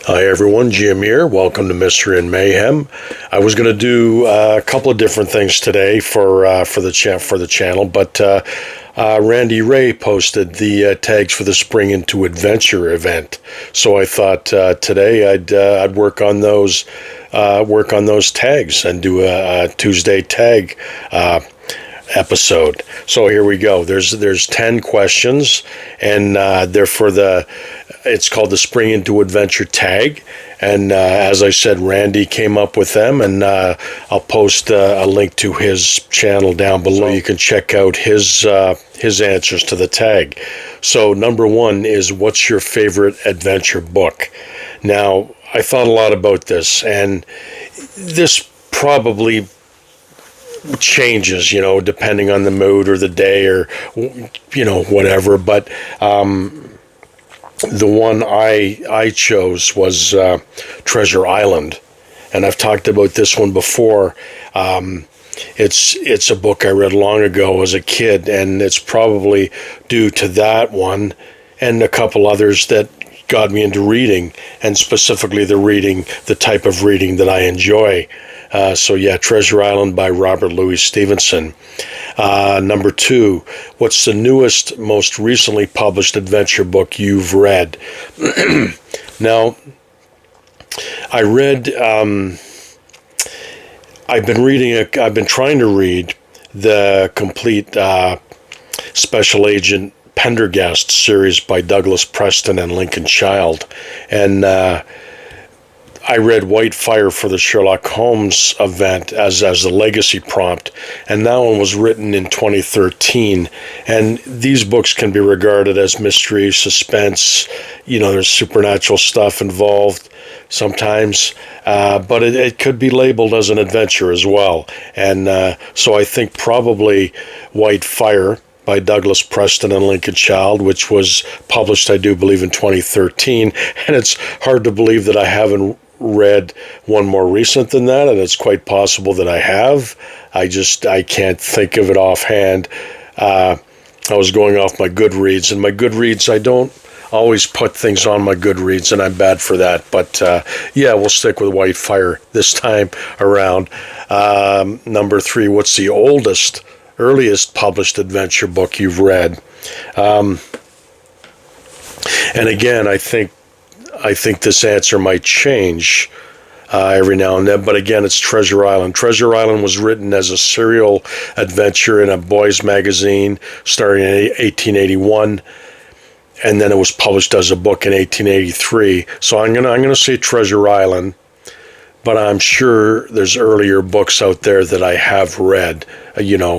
Hi everyone, Jim here. Welcome to Mystery and Mayhem. I was going to do a couple of different things today for the channel, but Randy Ray posted the tags for the Spring into Adventure event, so I thought today I'd work on those tags and do a Tuesday tag episode. So here we go. There's 10 questions, and they're for it's called the Spring into Adventure tag. And as I said, Randy came up with them, and I'll post a link to his channel down below. You can check out his answers to the tag. So number one is, what's your favorite adventure book? Now, I thought a lot about this, and this probably changes, depending on the mood or the day or, whatever. But the one I chose was Treasure Island, and I've talked about this one before. It's a book I read long ago as a kid, and it's probably due to that one and a couple others that got me into reading, and specifically the type of reading that I enjoy. Treasure Island by Robert Louis Stevenson. Number two, what's the newest, most recently published adventure book you've read? Now, I've been trying to read the complete Special Agent Pendergast series by Douglas Preston and Lincoln Child, and I read White Fire for the Sherlock Holmes event as a legacy prompt, and that one was written in 2013. And these books can be regarded as mystery, suspense. There's supernatural stuff involved sometimes, but it could be labeled as an adventure as well. And so I think probably White Fire by Douglas Preston and Lincoln Child, which was published, I do believe, in 2013. And it's hard to believe that I haven't read one more recent than that, and it's quite possible that I have. I can't think of it offhand. I was going off my Goodreads, and my Goodreads, I don't always put things on my Goodreads, and I'm bad for that. But we'll stick with White Fire this time around. Number three, what's the earliest published adventure book you've read? And again, I think this answer might change every now and then, but again, it's Treasure Island. Treasure Island was written as a serial adventure in a boys' magazine starting in 1881, and then it was published as a book in 1883. So I'm gonna say Treasure Island, but I'm sure there's earlier books out there that I have read,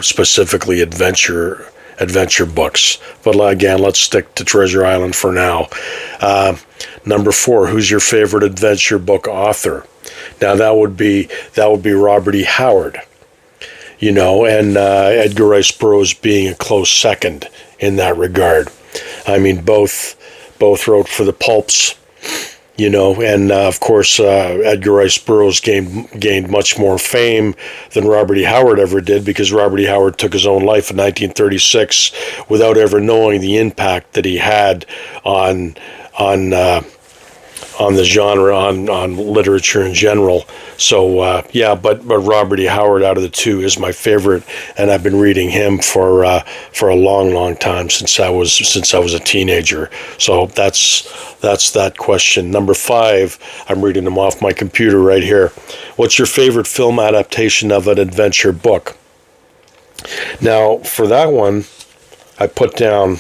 specifically adventure books. But again, let's stick to Treasure Island for now. Number four, who's your favorite adventure book author? Now that would be Robert E. Howard, and Edgar Rice Burroughs being a close second in that regard. I mean, both wrote for the pulps, and of course Edgar Rice Burroughs gained much more fame than Robert E. Howard ever did, because Robert E. Howard took his own life in 1936 without ever knowing the impact that he had on the genre, on literature in general. So but Robert E. Howard out of the two is my favorite, and I've been reading him for a long time, since I was a teenager. So that's that question. Number five, I'm reading them off my computer right here. What's your favorite film adaptation of an adventure book? Now, for that one, I put down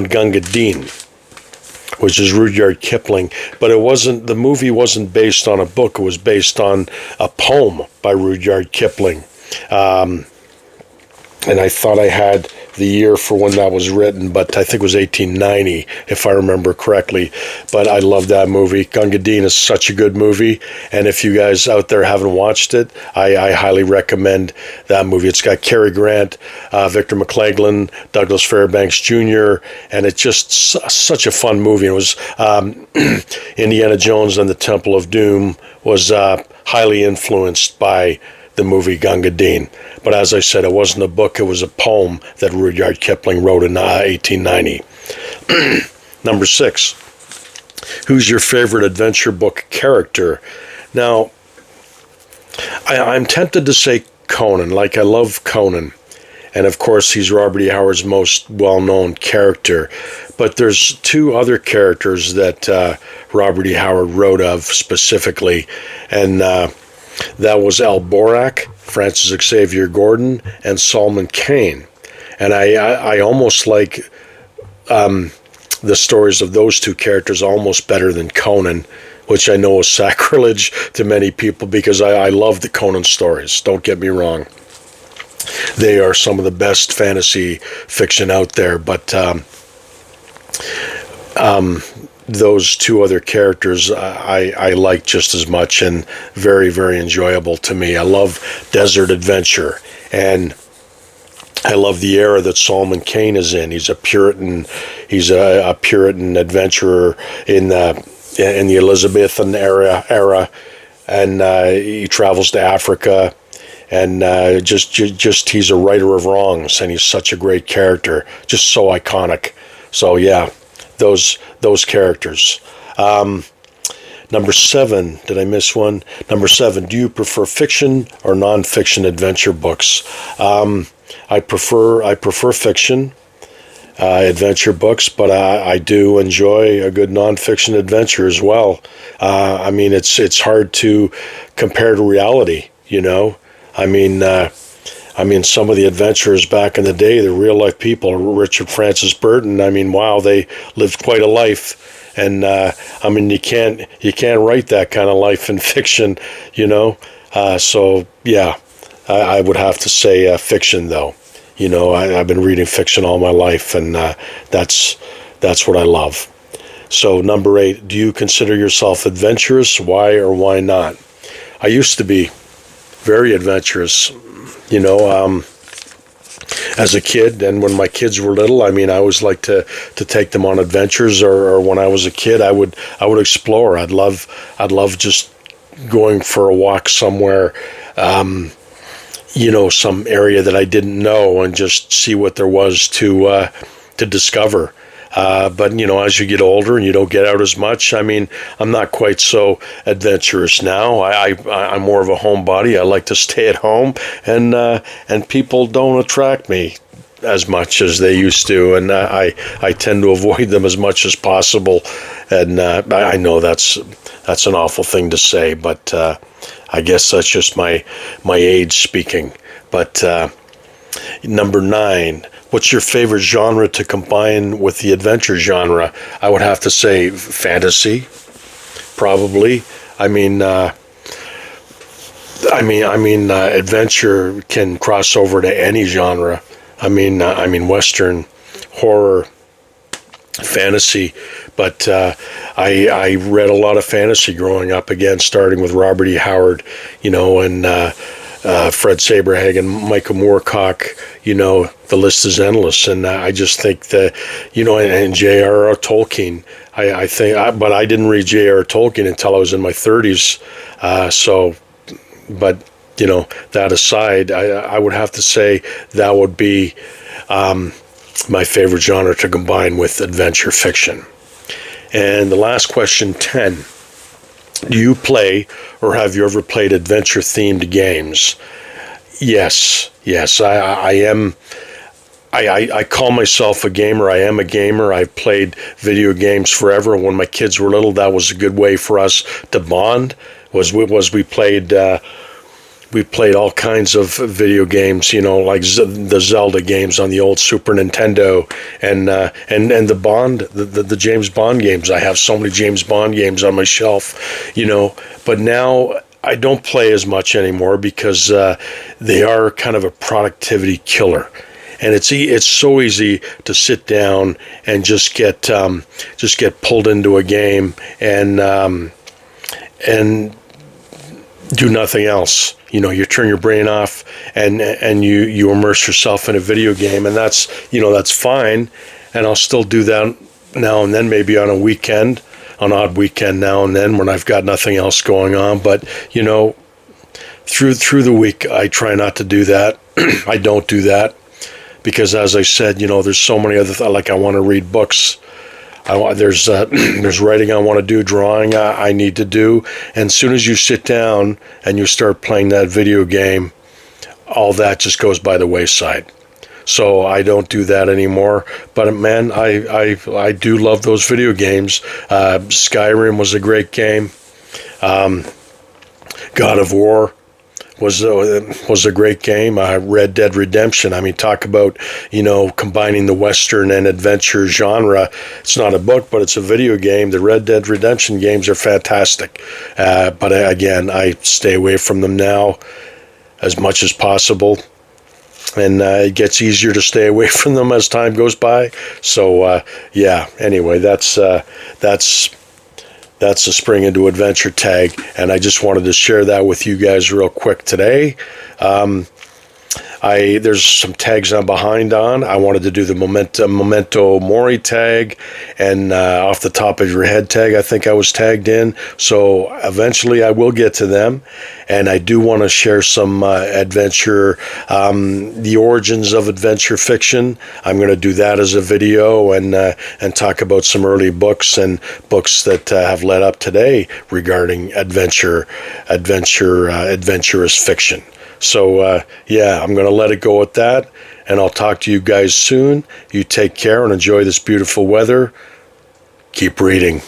Gunga Din, which is Rudyard Kipling, but the movie wasn't based on a book. It was based on a poem by Rudyard Kipling. And I thought I had the year for when that was written, but I think it was 1890, if I remember correctly. But I love that movie. Gunga Din is such a good movie, and if you guys out there haven't watched it, I highly recommend that movie. It's got Cary Grant, Victor McLaglen, Douglas Fairbanks Jr., and it's just such a fun movie. It was Indiana Jones and the Temple of Doom was highly influenced by the movie Gunga Din. But as I said, it wasn't a book, it was a poem that Rudyard Kipling wrote in 1890. Number 6. Who's your favorite adventure book character? Now, I'm tempted to say Conan. Like, I love Conan. And of course, he's Robert E. Howard's most well-known character. But there's two other characters that Robert E. Howard wrote of specifically. And that was Alborak, Francis Xavier Gordon, and Solomon Kane. And I almost like the stories of those two characters almost better than Conan, which I know is sacrilege to many people because I love the Conan stories. Don't get me wrong. They are some of the best fantasy fiction out there, but those two other characters I like just as much and very, very enjoyable to me. I love desert adventure, and I love the era that Solomon Kane is in. He's a Puritan. He's a Puritan adventurer in the Elizabethan era, and he travels to Africa. And just he's a righter of wrongs, and he's such a great character, just so iconic. So yeah, those characters. Number 7, did I miss one? Number 7, do you prefer fiction or non-fiction adventure books? I prefer fiction adventure books, but I do enjoy a good non-fiction adventure as well. I mean, it's hard to compare to reality, you know. I mean, some of the adventurers back in the day, the real life people, Richard Francis Burton. I mean, wow, they lived quite a life, and I mean, you can't write that kind of life in fiction, you know. So yeah, I would have to say fiction, though. You know, I've been reading fiction all my life, and that's what I love. So number 8, do you consider yourself adventurous? Why or why not? I used to be very adventurous, you know, as a kid, and when my kids were little, I mean, I always liked to take them on adventures, or when I was a kid, I would explore. I'd love just going for a walk somewhere, you know, some area that I didn't know, and just see what there was to discover. But, you know, as you get older and you don't get out as much, I mean, I'm not quite so adventurous now. I'm more of a homebody. I like to stay at home, and people don't attract me as much as they used to, and I tend to avoid them as much as possible. And I know that's an awful thing to say, but I guess that's just my age speaking. But number 9. What's your favorite genre to combine with the adventure genre? I would have to say fantasy, probably. I mean, adventure can cross over to any genre. I mean, Western, horror, fantasy. But I read a lot of fantasy growing up. Again, starting with Robert E. Howard, you know, and Fred Saberhagen, Michael Moorcock, you know, the list is endless. And I just think that, you know, and J.R.R. Tolkien, I think, but I didn't read J.R.R. Tolkien until I was in my 30s. But, you know, that aside, I would have to say that would be my favorite genre to combine with adventure fiction. And the last question, 10. Do you play, or have you ever played adventure-themed games? Yes, I am. I call myself a gamer. I am a gamer. I've played video games forever. When my kids were little, that was a good way for us to bond. We played all kinds of video games, you know, like the Zelda games on the old Super Nintendo, and the James Bond games. I have so many James Bond games on my shelf, you know. But now I don't play as much anymore because they are kind of a productivity killer, and it's so easy to sit down and just get pulled into a game and do nothing else. You know, you turn your brain off and you immerse yourself in a video game, and that's fine. And I'll still do that now and then, maybe on a weekend, an odd weekend now and then when I've got nothing else going on. But, you know, through the week, I try not to do that. I don't do that because, as I said, you know, there's so many other like I want to read books. there's writing I want to do, drawing I need to do, and as soon as you sit down and you start playing that video game, all that just goes by the wayside. So I don't do that anymore. But man, I do love those video games. Skyrim was a great game. God of War was a great game. Red Dead Redemption. I mean, talk about, combining the Western and adventure genre. It's not a book, but it's a video game. The Red Dead Redemption games are fantastic. But again, I stay away from them now as much as possible. And it gets easier to stay away from them as time goes by. So, anyway, that's a Spring into Adventure tag, and I just wanted to share that with you guys real quick today. There's some tags I'm behind on. I wanted to do the Memento Mori tag, and off the top of your head tag, I think I was tagged in. So eventually I will get to them, and I do want to share some adventure, the origins of adventure fiction. I'm going to do that as a video, and talk about some early books and books that have led up today regarding adventurous fiction. So, I'm going to let it go at that, and I'll talk to you guys soon. You take care and enjoy this beautiful weather. Keep reading.